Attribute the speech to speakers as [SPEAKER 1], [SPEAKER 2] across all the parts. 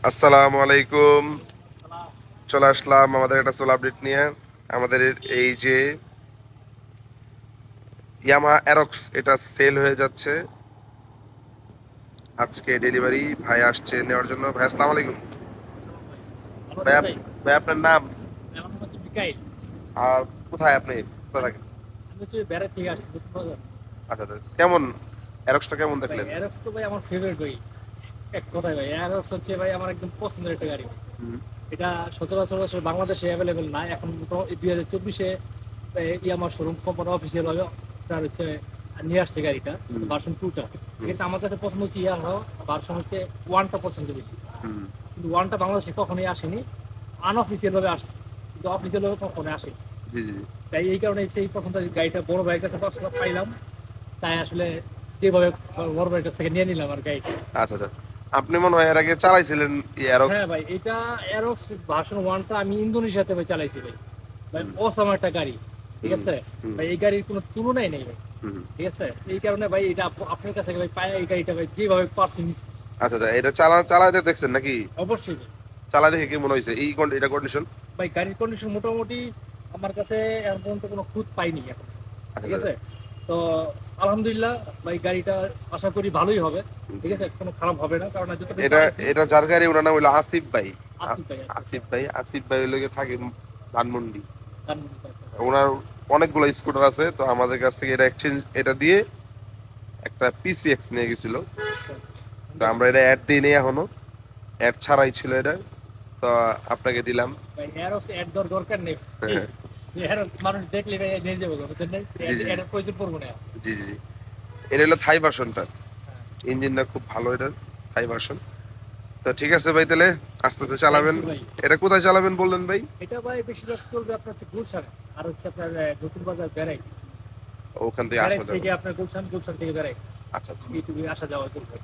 [SPEAKER 1] আসসালামু আলাইকুম। চলে আসলাম আমাদের একটা সোল আপডেট নিয়ে। আমাদের এই যে ইয়ামা অ্যারক্স এটা সেল হয়ে যাচ্ছে। আজকে ডেলিভারি ভাই আসছে নেওয়ার জন্য। ভাই আসসালামু আলাইকুম।
[SPEAKER 2] ভালো
[SPEAKER 1] ভাই
[SPEAKER 2] আছেন ভাই?
[SPEAKER 1] ভাই আপনার নাম
[SPEAKER 2] আমার নাম হচ্ছে মিকাইল।
[SPEAKER 1] আর কোথায় আপনি কোথায়
[SPEAKER 2] আমি
[SPEAKER 1] থাকেন?
[SPEAKER 2] আমি হচ্ছে বেড়াতে থেকে আসছি নতুন বাজার।
[SPEAKER 1] আচ্ছা আচ্ছা, কেমন অ্যারক্সটা কেমন
[SPEAKER 2] ভাই
[SPEAKER 1] দেখলেন?
[SPEAKER 2] অ্যারক্স তো ভাই আমার ফেভারিট ভাই। এক কথায় ভাই অ্যারক্স হচ্ছে ভাই আমার একদম পছন্দের একটা গাড়ি।
[SPEAKER 1] হুম,
[SPEAKER 2] এটা সচরাচর আসলে বাংলাদেশে অ্যাভেলেবেল না এখন। 2024-এ ইয়ামার শোরুম কোম্পানি অফিসিয়াল ভাবে তার হচ্ছে নিয়ে আসছে গাড়িটা,
[SPEAKER 1] হুম,
[SPEAKER 2] ভার্সন 2টা। ঠিক
[SPEAKER 1] হুম,
[SPEAKER 2] আছে, আমার কাছে পছন্দ হচ্ছে ইয়ামা, ভার্সন হচ্ছে 1টা পছন্দ বেশি।
[SPEAKER 1] হুম,
[SPEAKER 2] কিন্তু 1টা বাংলাদেশে কখনোই আসেনি, আনঅফিসিয়াল ভাবে আসছে, কিন্তু অফিসিয়াল ভাবে কখনো আসেনি।
[SPEAKER 1] জি জি জি।
[SPEAKER 2] তাই এই কারণে হচ্ছে এই পছন্দের গাড়িটা বড় ভাইয়ের কাছে পাইলাম, তাই আসলে যেভাবে বড় ভাইয়ের কাছ থেকে নিয়ে নিলাম আর গাড়িটা।
[SPEAKER 1] আচ্ছা আচ্ছা, আপনি মনে হয় এর আগে চালাইছিলেন এই অ্যারক্স?
[SPEAKER 2] হ্যাঁ ভাই, এটা অ্যারক্স ভার্সন 1টা আমি ইন্দোনেশিয়াতে ভাই চালাইছি ভাই। ভাই
[SPEAKER 1] হুম,
[SPEAKER 2] অসাম একটা গাড়ি। ঠিক
[SPEAKER 1] হুম,
[SPEAKER 2] আছে
[SPEAKER 1] হুম,
[SPEAKER 2] ভাই, এই গাড়ির কোনো তুলনাই নেই ভাই।
[SPEAKER 1] হুম।
[SPEAKER 2] ঠিক আছে, এই কারণে ভাই এটা আপনার কাছে ভাই পাই, এই গাড়িটা ভাই যেভাবে পারছি নিছি।
[SPEAKER 1] আচ্ছা আচ্ছা, এটা চালাতে দেখছেন নাকি?
[SPEAKER 2] অবশ্যই ভাই।
[SPEAKER 1] চালা দেখে কি মনে হয়েছে এটা কন্ডিশন?
[SPEAKER 2] ভাই গাড়ির কন্ডিশন মোটামুটি আমার কাছে এখন পর্যন্ত কোনো খুঁত পাইনি এখন।
[SPEAKER 1] আচ্ছা
[SPEAKER 2] ঠিক
[SPEAKER 1] আচ্ছা।
[SPEAKER 2] আছে, তো আলহামদুলিল্লাহ ভাই গাড়িটা আশা করি ভালোই হবে। ঠিক আছে, কোনো খারাপ হবে না, কারণ যতটুকু
[SPEAKER 1] এটা
[SPEAKER 2] চালাইছি।
[SPEAKER 1] এটা যার গাড়ি ওনার নাম হইলো আসিফ ভাই।
[SPEAKER 2] আসিফ ভাই, আচ্ছা আচ্ছা।
[SPEAKER 1] আসিফ ভাই হইলো গিয়ে থাকে ধানমন্ডি।
[SPEAKER 2] ধানমন্ডিতে, আচ্ছা আচ্ছা।
[SPEAKER 1] ওনার অনেকগুলো স্কুটার আছে, তো আমাদের কাছ থেকে এটা দিয়ে একটা পিসিএক্স নিয়ে গেছিল।
[SPEAKER 2] আচ্ছা,
[SPEAKER 1] তো
[SPEAKER 2] সুন্দর।
[SPEAKER 1] আমরা এটা অ্যাড দিই নেই এখনো, অ্যাড ছাড়াই ছিল এটা, তো আপনাকে দিলাম।
[SPEAKER 2] ভাই এরও অ্যাড দরকার নেই। এর মানুষ দেখলে ভাই নিয়ে যাবো, বুঝছেন না?
[SPEAKER 1] জি জি
[SPEAKER 2] এর প্রয়োজন পড়বো না।
[SPEAKER 1] জি জি জি। এটা হলো থাই ভার্সনটা,
[SPEAKER 2] হ্যাঁ,
[SPEAKER 1] ইঞ্জিনটা খুব ভালো এটা, থাই ভার্সন। তো ঠিক আছে ভাই, তাহলে আস্তে আস্তে
[SPEAKER 2] থ্যাংক
[SPEAKER 1] চালাবেন।
[SPEAKER 2] ইউ ভাই।
[SPEAKER 1] এটা কোথায় চালাবেন বললেন ভাই?
[SPEAKER 2] এটা ভাই বেশিরভাগ চলবে আপনার হচ্ছে গুলশানে, আর হচ্ছে আপনার নতুন বাজার বেড়াই।
[SPEAKER 1] ওখান থেকে
[SPEAKER 2] বেড়াই
[SPEAKER 1] আসা যাবে।
[SPEAKER 2] থেকে আপনার গুলশান, গুলশান থেকে বেড়াই,
[SPEAKER 1] আচ্ছা আচ্ছা
[SPEAKER 2] এইটুকু আসা যাওয়া চলবে।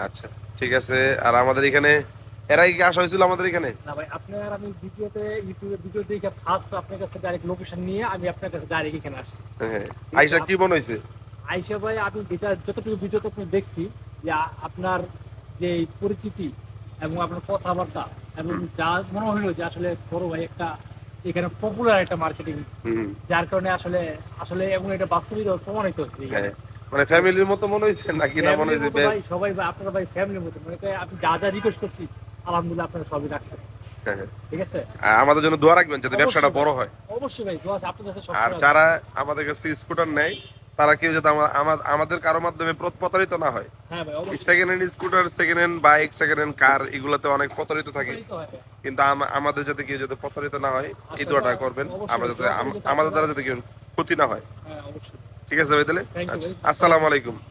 [SPEAKER 1] আচ্ছা, ঠিক আছে। আর আমাদের এখানে এর আগে কি আসা হয়েছিল আমাদের এখানে?
[SPEAKER 2] না ভাই, আপনার আমি ইউটিউবে ভিডিও দেখে ফার্স্ট আপনার কাছে ডাইরেক্ট লোকেশন নিয়ে আমি আপনার কাছে ডাইরেক্ট এখানে আসছি।
[SPEAKER 1] হ্যাঁ।
[SPEAKER 2] ঠিক আছে,
[SPEAKER 1] আইসা কি মনে হয়েছে?
[SPEAKER 2] আইসা ভাই আমি যেটা যতটুকু ভিডিওতে আপনি দেখছি, যে আপনার যে পরিচিতি এবং আপনার কথাবার্তা এবং
[SPEAKER 1] হুম
[SPEAKER 2] যা মনে হলো যে আসলে বড় ভাই একটা এখানে পপুলার একটা মার্কেটিং,
[SPEAKER 1] হুম।
[SPEAKER 2] যার কারণে আসলে আসলে এবং এটা বাস্তবিক প্রমাণিত হচ্ছে এখানে।
[SPEAKER 1] হ্যাঁ, মানে ফ্যামিলির মতো মনে হয়েছে নাকি না মনে
[SPEAKER 2] ফ্যামিলির
[SPEAKER 1] হয়েছে
[SPEAKER 2] মতো ভাই, সবাই ভাই আপনারা ভাই ফ্যামিলির মতো, মানে আপনি যা যা রিকোয়েস্ট করছি আলহামদুলিল্লাহ আপনারা সবই রাখছেন।
[SPEAKER 1] হ্যাঁ হ্যাঁ।
[SPEAKER 2] ঠিক আছে,
[SPEAKER 1] আমাদের জন্য দোয়া রাখবেন যাতে ব্যবসাটা
[SPEAKER 2] অবশ্যই ভাই,
[SPEAKER 1] বড় হয়।
[SPEAKER 2] অবশ্যই ভাই দোয়া আছে আপনার কাছে
[SPEAKER 1] আর
[SPEAKER 2] সবসময় আছে।
[SPEAKER 1] যারা আমাদের কাছ থেকে স্কুটার নেয়, তারা কেউ যাতে আমাদের কারো মাধ্যমে প্রতারিত না হয়।
[SPEAKER 2] হ্যাঁ ভাই, অবশ্যই
[SPEAKER 1] second hand scooter, second hand bike, second hand car, এগুলোতে অনেক প্রতারিত থাকে।
[SPEAKER 2] প্রচারিত হয় ভাই।
[SPEAKER 1] কিন্তু আমাদের যাতে কেউ যাতে প্রতারিত না হয়, এই
[SPEAKER 2] আসলে
[SPEAKER 1] দোয়াটা করবেন।
[SPEAKER 2] অবশ্যই
[SPEAKER 1] আমরা
[SPEAKER 2] ভাই
[SPEAKER 1] যাতে
[SPEAKER 2] দোয়া করি যাতে
[SPEAKER 1] আমাদের
[SPEAKER 2] আপনারা।
[SPEAKER 1] দ্বারা যাতে কেউ ক্ষতি না হয়।
[SPEAKER 2] হ্যাঁ অবশ্যই।
[SPEAKER 1] ঠিক আছে ভাই, তাহলে
[SPEAKER 2] থ্যাংক ইউ
[SPEAKER 1] আচ্ছা,
[SPEAKER 2] ভাই,
[SPEAKER 1] আসসালামু
[SPEAKER 2] আসসালামু আলাইকুম।
[SPEAKER 1] আলাইকুম।